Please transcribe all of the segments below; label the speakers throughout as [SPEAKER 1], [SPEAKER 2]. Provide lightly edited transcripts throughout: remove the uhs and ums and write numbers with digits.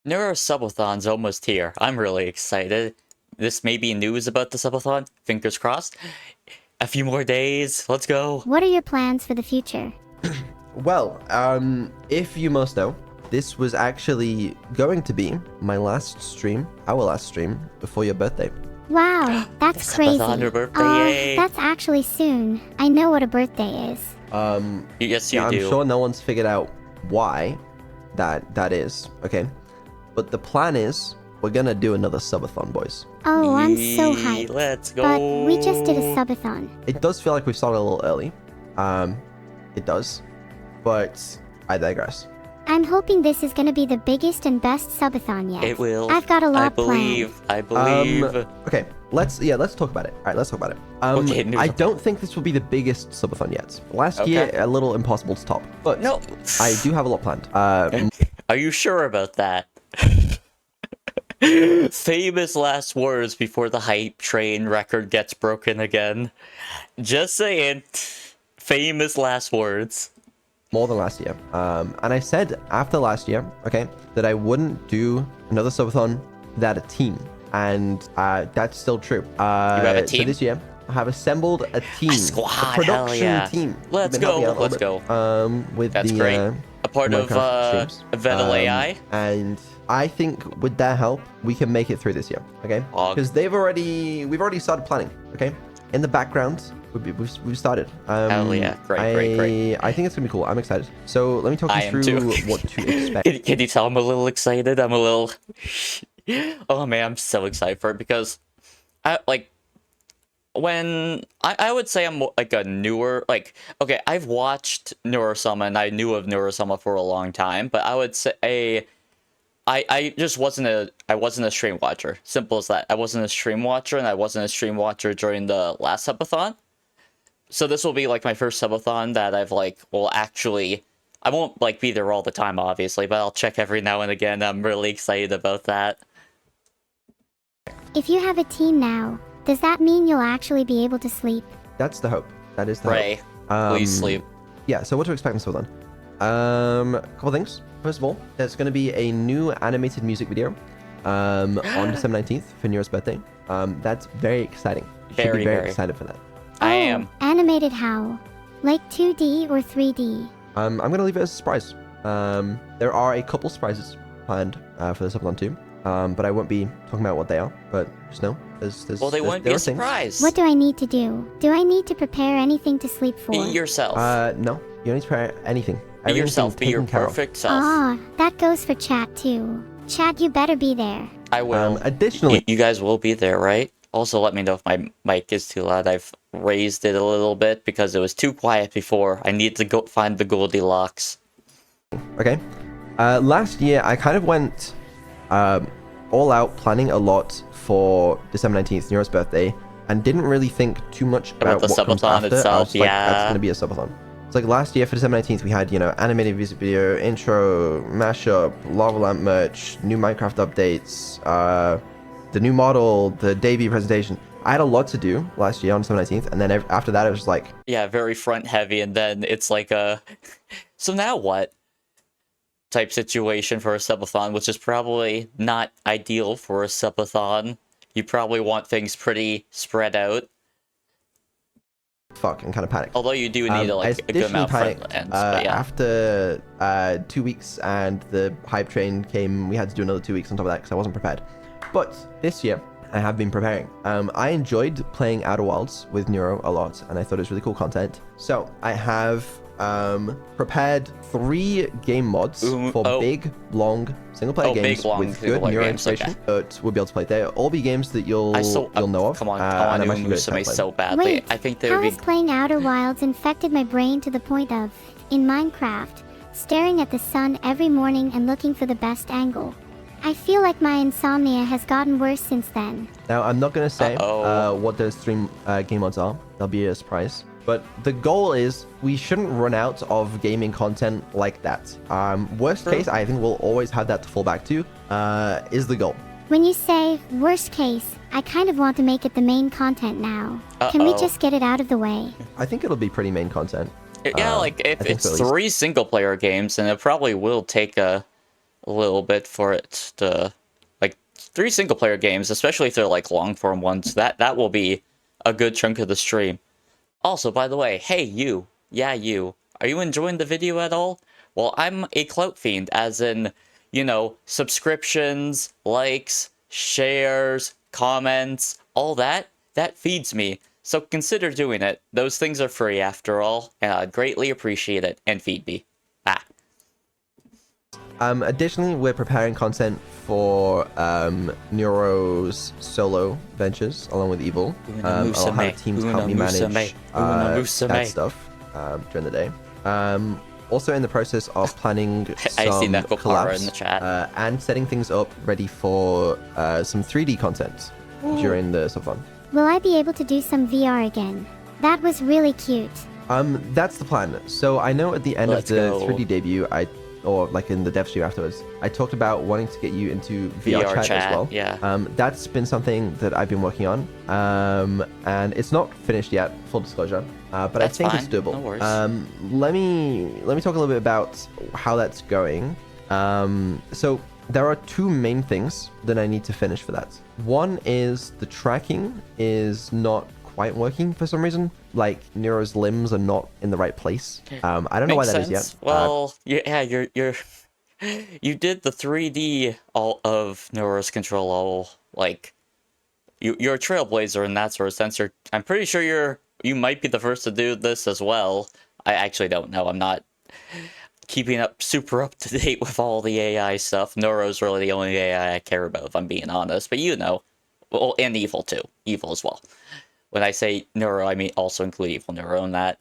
[SPEAKER 1] Neuro Subathon's almost here. I'm really excited. This may be news about the subathon. Fingers crossed. A few more days. Let's go.
[SPEAKER 2] What are your plans for the future?
[SPEAKER 3] Well, if you must know, this was actually going to be my last stream, our last stream, before your birthday.
[SPEAKER 2] Wow, that's crazy.
[SPEAKER 1] Subathon birthday.
[SPEAKER 2] That's actually soon. I know what a birthday is.
[SPEAKER 1] Yes, you
[SPEAKER 3] yeah,
[SPEAKER 1] do.
[SPEAKER 3] I'm sure no one's figured out why that is, okay? But the plan is, we're gonna do another subathon, boys.
[SPEAKER 2] Oh, I'm so hyped.
[SPEAKER 1] Let's go.
[SPEAKER 2] But we just did a subathon.
[SPEAKER 3] It does feel like we started a little early. It does. But I digress.
[SPEAKER 2] I'm hoping this is gonna be the biggest and best subathon yet.
[SPEAKER 1] It will.
[SPEAKER 2] I've got a lot
[SPEAKER 1] planned. I believe.
[SPEAKER 3] Okay, let's talk about it. All right, let's talk about it.
[SPEAKER 1] Okay,
[SPEAKER 3] I don't think this will be the biggest subathon yet. Last year, a little impossible to top, but
[SPEAKER 1] No.
[SPEAKER 3] I do have a lot planned.
[SPEAKER 1] Are you sure about that? Famous last words before the hype train record gets broken again. Just saying. Famous last words.
[SPEAKER 3] More than last year. And I said after last year, okay, that I wouldn't do another subathon without a team. And that's still true. You
[SPEAKER 1] have a team?
[SPEAKER 3] So this year, I have assembled a team.
[SPEAKER 1] A squad,
[SPEAKER 3] a production
[SPEAKER 1] hell yeah.
[SPEAKER 3] team.
[SPEAKER 1] Let's
[SPEAKER 3] We've been helping
[SPEAKER 1] go,
[SPEAKER 3] out a
[SPEAKER 1] let's
[SPEAKER 3] little
[SPEAKER 1] go.
[SPEAKER 3] bit, with
[SPEAKER 1] That's
[SPEAKER 3] the,
[SPEAKER 1] great. A part of
[SPEAKER 3] Minecraft streams.
[SPEAKER 1] Vettel AI.
[SPEAKER 3] And I think with their help, we can make it through this year, okay?
[SPEAKER 1] Og.
[SPEAKER 3] Because we've already started planning, okay? In the background, we've started.
[SPEAKER 1] Hell yeah, great.
[SPEAKER 3] I think it's gonna be cool. I'm excited. So let me talk
[SPEAKER 1] I
[SPEAKER 3] you
[SPEAKER 1] am
[SPEAKER 3] through
[SPEAKER 1] too.
[SPEAKER 3] what to expect.
[SPEAKER 1] Can you tell I'm a little excited? I'm a little... Oh man, I'm so excited for it because I would say I'm like a newer, okay, I've watched Neuro Sama and I knew of Neuro Sama for a long time, but I would say I just wasn't a stream watcher. Simple as that. I wasn't a stream watcher, and I wasn't a stream watcher during the last subathon. So this will be like my first subathon that I've actually, I won't be there all the time obviously, but I'll check every now and again. I'm really excited about that.
[SPEAKER 2] If you have a team now, does that mean you'll actually be able to sleep?
[SPEAKER 3] That's the hope. That is the
[SPEAKER 1] Ray,
[SPEAKER 3] hope.
[SPEAKER 1] please sleep.
[SPEAKER 3] Yeah. So what to expect from Subathon? A couple things. First of all, there's going to be a new animated music video on December 19th for Nero's birthday. That's very exciting. You should be very excited for that.
[SPEAKER 1] I am.
[SPEAKER 2] Animated how? Like 2D or 3D?
[SPEAKER 3] I'm going to leave it as a surprise. There are a couple surprises planned for the Subathon too, but I won't be talking about what they are. But just know,
[SPEAKER 1] well, they won't be a surprise.
[SPEAKER 2] What do I need to do? Do I need to prepare anything to sleep for?
[SPEAKER 1] Be yourself.
[SPEAKER 3] No, you don't need to prepare anything.
[SPEAKER 1] Be yourself. Be your perfect self.
[SPEAKER 2] Ah, that goes for chat too. Chat, you better be there.
[SPEAKER 1] I will.
[SPEAKER 3] Additionally,
[SPEAKER 1] you guys will be there, right? Also, let me know if my mic is too loud. I've raised it a little bit because it was too quiet before. I need to go find the Goldilocks.
[SPEAKER 3] Okay. Last year, I kind of went all out planning a lot for December 19th, Nero's birthday, and didn't really think too much about
[SPEAKER 1] the
[SPEAKER 3] what comes
[SPEAKER 1] subathon
[SPEAKER 3] after.
[SPEAKER 1] itself.
[SPEAKER 3] I was like,
[SPEAKER 1] Yeah,
[SPEAKER 3] that's going to be a subathon. It's like last year for December 19th, we had, animated music video, intro, mashup, lava lamp merch, new Minecraft updates, the new model, the debut presentation. I had a lot to do last year on December 19th, and then after that, it was just like...
[SPEAKER 1] Yeah, very front heavy, and then it's like a... So now what? Type situation for a subathon, which is probably not ideal for a subathon. You probably want things pretty spread out.
[SPEAKER 3] Fuck, and kind of panicked.
[SPEAKER 1] Although you do need a good amount of front ends, but yeah.
[SPEAKER 3] After 2 weeks and the hype train came, we had to do another 2 weeks on top of that because I wasn't prepared. But this year, I have been preparing. I enjoyed playing Outer Wilds with Neuro a lot, and I thought it was really cool content. So I have prepared 3 game mods for big, long single-player games with good Neuro integration that we'll be able to play. They'll all be games that you'll know of.
[SPEAKER 1] Come on, I want to Musume so badly.
[SPEAKER 2] Wait,
[SPEAKER 1] I think they
[SPEAKER 2] how
[SPEAKER 1] would
[SPEAKER 2] has
[SPEAKER 1] be...
[SPEAKER 2] playing Outer Wilds infected my brain to the point of, in Minecraft, staring at the sun every morning and looking for the best angle? I feel like my insomnia has gotten worse since then.
[SPEAKER 3] Now, I'm not going to say what those 3 game mods are. They'll be a surprise. But the goal is we shouldn't run out of gaming content like that. Worst case, I think we'll always have that to fall back to, is the goal.
[SPEAKER 2] When you say worst case, I kind of want to make it the main content now. Can we just get it out of the way?
[SPEAKER 3] I think it'll be pretty main content.
[SPEAKER 1] Yeah, if it's 3 single-player games, then it probably will take a a little bit for it to, like, 3 single-player games, especially if they're, like, long-form ones. That will be a good chunk of the stream. Also, by the way, hey, you. Yeah, you. Are you enjoying the video at all? Well, I'm a CloutFiend, as in, you know, subscriptions, likes, shares, comments, all that. That feeds me. So consider doing it. Those things are free after all, and I'd greatly appreciate it, and feed me. Ah.
[SPEAKER 3] Additionally, we're preparing content for Neuro's solo ventures along with Evil. I'll have teams help me manage that stuff during the day. Also in the process of planning some collabs
[SPEAKER 1] in the chat.
[SPEAKER 3] And setting things up ready for some 3D content during the subathon.
[SPEAKER 2] Will I be able to do some VR again? That was really cute.
[SPEAKER 3] That's the plan. So I know at the end of the 3D debut, or like in the dev stream afterwards, I talked about wanting to get you into VR chat as well.
[SPEAKER 1] Yeah.
[SPEAKER 3] That's been something that I've been working on. And it's not finished yet, full disclosure. But
[SPEAKER 1] That's
[SPEAKER 3] I think
[SPEAKER 1] fine.
[SPEAKER 3] it's doable.
[SPEAKER 1] No worries.
[SPEAKER 3] Let me talk a little bit about how that's going. So there are 2 main things that I need to finish for that. One is the tracking is not quite working for some reason. Like Neuro's limbs are not in the right place. I don't know why that is yet.
[SPEAKER 1] Well, yeah, you did the 3D all of Neuro's control all, like, you're a trailblazer in that sort of sense. I'm pretty sure you might be the first to do this as well. I actually don't know. I'm not keeping super up to date with all the AI stuff. Neuro's really the only AI I care about, if I'm being honest. But you know, well, and Evil too. Evil as well. When I say Neuro, I mean also include Evil Neuro in that.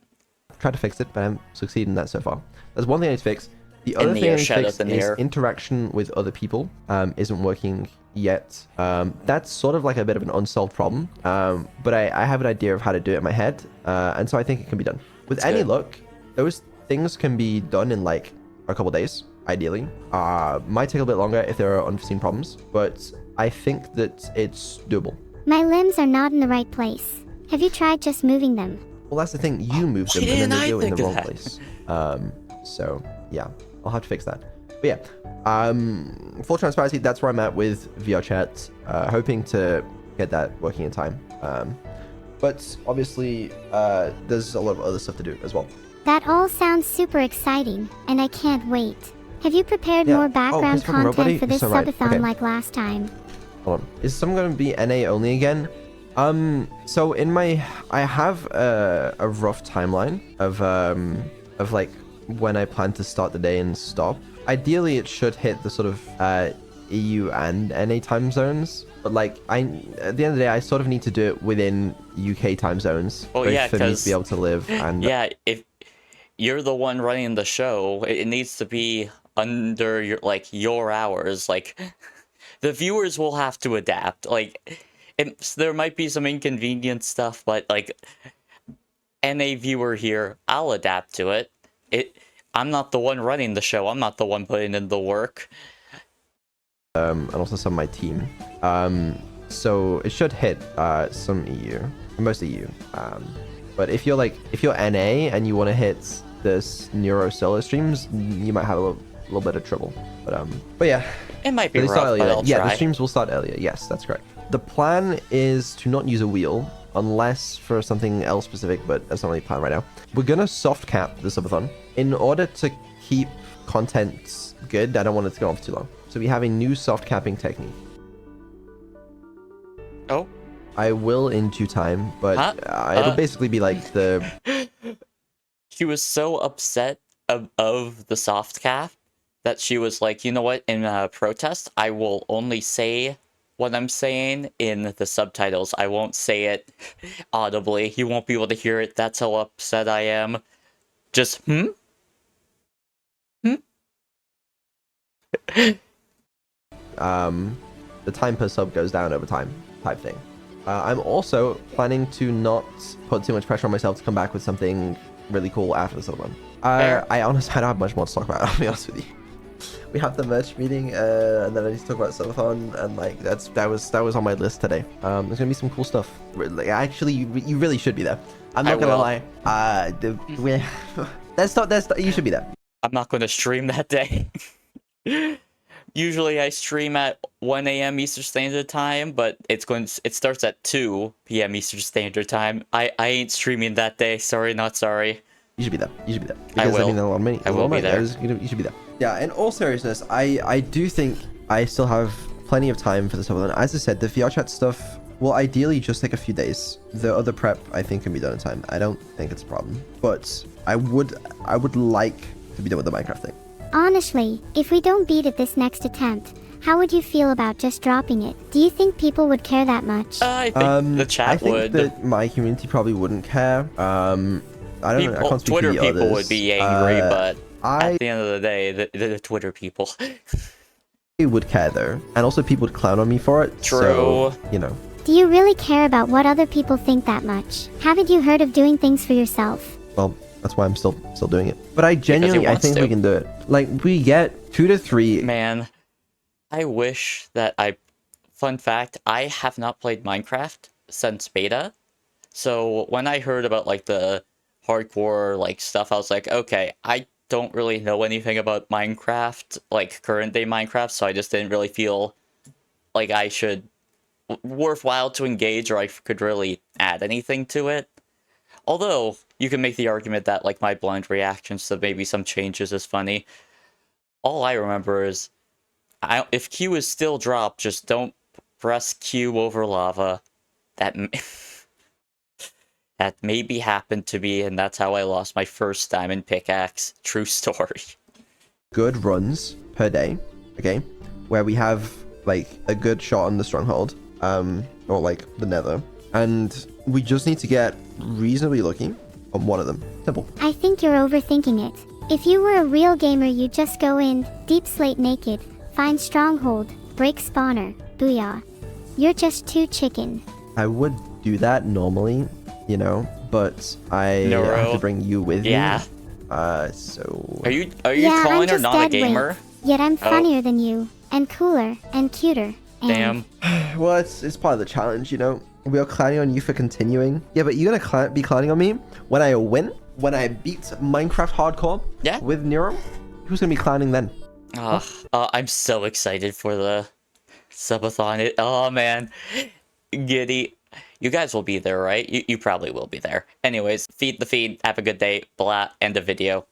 [SPEAKER 3] Tried to fix it, but I haven't succeeded in that so far. There's one thing I need to fix. The other thing I need to fix is interaction with other people isn't working yet. That's sort of like a bit of an unsolved problem, but I have an idea of how to do it in my head, and so I think it can be done. With any luck, those things can be done in like a couple days, ideally. Might take a bit longer if there are unforeseen problems, but I think that it's doable.
[SPEAKER 2] My limbs are not in the right place. Have you tried just moving them?
[SPEAKER 3] Well, that's the thing. You move them and then they go in the wrong place. So yeah, I'll have to fix that. But yeah, full transparency, that's where I'm at with VR chat. Hoping to get that working in time. But obviously, there's a lot of other stuff to do as well.
[SPEAKER 2] That all sounds super exciting, and I can't wait. Have you prepared more background content for this subathon like last time?
[SPEAKER 3] Hold on. Is someone going to be NA only again? So I have a rough timeline of like when I plan to start the day and stop. Ideally, it should hit the sort of EU and NA time zones. But like at the end of the day, I sort of need to do it within UK time zones.
[SPEAKER 1] Oh yeah,
[SPEAKER 3] for me to be able to live. And
[SPEAKER 1] yeah, if you're the one running the show, it needs to be under your hours. Like, the viewers will have to adapt. Like, there might be some inconvenient stuff, but like, NA viewer here, I'll adapt to it. I'm not the one running the show. I'm not the one putting in the work.
[SPEAKER 3] And also some of my team. So it should hit some EU, most EU. But if you're NA and you want to hit this Neuro solo streams, you might have a little bit of trouble. But yeah,
[SPEAKER 1] it might be rough, but I'll
[SPEAKER 3] yeah,
[SPEAKER 1] try.
[SPEAKER 3] the streams will start earlier. Yes, that's correct. The plan is to not use a wheel unless for something else specific, but that's not really the plan right now. We're gonna soft cap the subathon in order to keep content good. I don't want it to go on for too long. So we have a new soft capping technique.
[SPEAKER 1] Oh.
[SPEAKER 3] I will in due time, but it'll basically be like the...
[SPEAKER 1] She was so upset of the soft cap that she was like, you know what, in protest, I will only say what I'm saying in the subtitles. I won't say it audibly. You won't be able to hear it. That's how upset I am. Just,
[SPEAKER 3] the time per sub goes down over time type thing. I'm also planning to not put too much pressure on myself to come back with something really cool after the subathon. I honestly don't have much more to talk about, I'll be honest with you. We have the merch meeting, and then I need to talk about subathon, and like that was on my list today. There's gonna be some cool stuff. Like, actually, you really should be there. I'm not gonna lie. You should be there.
[SPEAKER 1] I'm not gonna stream that day. Usually I stream at 1 a.m. Eastern Standard Time, but it starts at 2 p.m. Eastern Standard Time. I ain't streaming that day. Sorry, not sorry.
[SPEAKER 3] You should be there. You should be there.
[SPEAKER 1] I
[SPEAKER 3] Because
[SPEAKER 1] will.
[SPEAKER 3] I mean, a lot of money.
[SPEAKER 1] I will be there.
[SPEAKER 3] You should be there. Yeah. In all seriousness, I do think I still have plenty of time for the subathon. As I said, the VR chat stuff will ideally just take a few days. The other prep I think can be done in time. I don't think it's a problem, but I would like to be done with the Minecraft thing.
[SPEAKER 2] Honestly, if we don't beat it this next attempt, how would you feel about just dropping it? Do you think people would care that much?
[SPEAKER 1] I think the chat
[SPEAKER 3] I think
[SPEAKER 1] would.
[SPEAKER 3] that my community probably wouldn't care. I don't know. I can't speak
[SPEAKER 1] Twitter
[SPEAKER 3] for the
[SPEAKER 1] people
[SPEAKER 3] others.
[SPEAKER 1] would be angry, but
[SPEAKER 3] I
[SPEAKER 1] at the end of the day, the Twitter people.
[SPEAKER 3] would care though, and also people would clown on me for it.
[SPEAKER 1] True.
[SPEAKER 3] So, you know.
[SPEAKER 2] Do you really care about what other people think that much? Haven't you heard of doing things for yourself?
[SPEAKER 3] Well, that's why I'm still doing it. But I genuinely, I think we can do it. Like, we get 2 to 3.
[SPEAKER 1] Man, I wish that Fun fact, I have not played Minecraft since beta. So when I heard about, like, the hardcore, like, stuff, I was like, okay, I don't really know anything about Minecraft, like, current day Minecraft, so I just didn't really feel like I should... worthwhile to engage, or I could really add anything to it. Although, you can make the argument that, like, my blind reactions to maybe some changes is funny. All I remember is, if Q is still dropped, just don't press Q over lava. That that maybe happened to me, and that's how I lost my first diamond pickaxe. True story.
[SPEAKER 3] Good runs per day, okay? Where we have, like, a good shot on the stronghold, or, like, the nether. And we just need to get reasonably lucky on one of them. Simple.
[SPEAKER 2] I think you're overthinking it. If you were a real gamer, you'd just go in, deep slate naked, find stronghold, break spawner, booyah. You're just too chicken.
[SPEAKER 3] I would do that normally, you know, but I have to bring you with me.
[SPEAKER 1] Yeah.
[SPEAKER 3] So...
[SPEAKER 1] Are you
[SPEAKER 2] Yeah,
[SPEAKER 1] calling
[SPEAKER 2] I'm
[SPEAKER 1] her
[SPEAKER 2] just
[SPEAKER 1] not a
[SPEAKER 2] dead
[SPEAKER 1] gamer?
[SPEAKER 2] weight. Yet I'm funnier than you, and cooler, and cuter, and...
[SPEAKER 1] Damn.
[SPEAKER 3] Well, it's part of the challenge, you know? We are clowning on you for continuing. Yeah, but you're gonna be clowning on me when I win? When I beat Minecraft Hardcore?
[SPEAKER 1] Yeah.
[SPEAKER 3] With Neuro? Who's gonna be clowning then?
[SPEAKER 1] I'm so excited for the subathon. Oh man, giddy. You guys will be there, right? You probably will be there. Anyways, feed the feed. Have a good day. Blah. End the video.